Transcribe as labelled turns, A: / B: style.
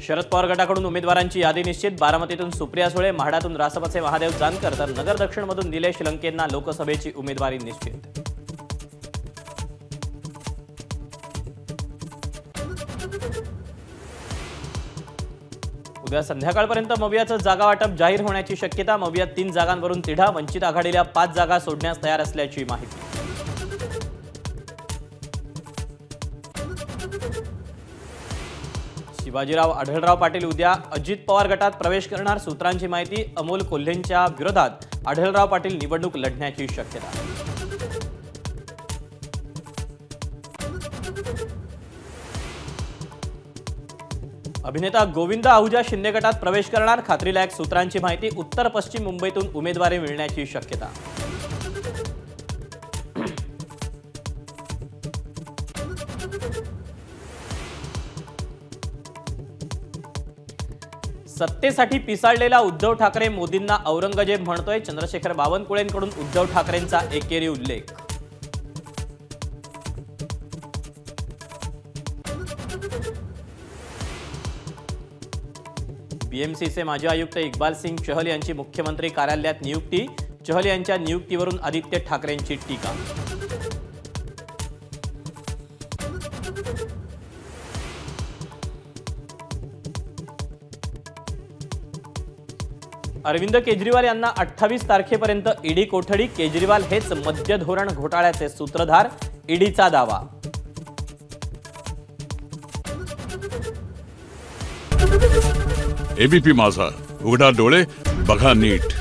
A: शरद पवार गटाकडून उमेदवारांची यादी निश्चित। बारामतीतून सुप्रिया सुळे, म्हाडातून रासपचे महादेव जानकर तर नगर दक्षिणमधून निलेश लंकेंना लोकसभेची उमेदवारी निश्चित। उद्या संध्याकाळपर्यंत मवियाचं जागा वाटप जाहीर होण्याची शक्यता। मवियात 3 जागांवरून तिढा, वंचित आघाडीला 5 जागा सोडण्यास तयार असल्याची माहिती। शिवाजीराव आढळराव पाटील उद्या अजित पवार गटात प्रवेश करणार। सूत्रांची माहिती, अमोल कोल्हेंच्या विरोधात आढळराव पाटील निवडणूक लढण्याची शक्यता। अभिनेता गोविंद आहुजा शिंदे गटात प्रवेश करणार। खात्रीलायक सूत्रांची माहिती, उत्तर पश्चिम मुंबईतून उमेदवारी मिळण्याची शक्यता। सत्तेसाठी पिसाळलेला उद्धव ठाकरे मोदींना औरंगजेब म्हणतोय। चंद्रशेखर बावनकुळेंकडून उद्धव ठाकरेंचा एकेरी उल्लेख। बीएमसीचे माजी आयुक्त इक्बाल सिंग चहल यांची मुख्यमंत्री कार्यालयात नियुक्ती। चहल यांच्या नियुक्तीवरून आदित्य ठाकरेंची टीका। अरविंद केजरीवाल यांना 28 तारखेपर्यंत ईडी कोठडी। केजरीवाल हेच मद्य धोरण घोटाळ्याचे सूत्रधार, ईडीचा दावा।
B: एबीपी माझा, उघडा डोळे बघा नीट।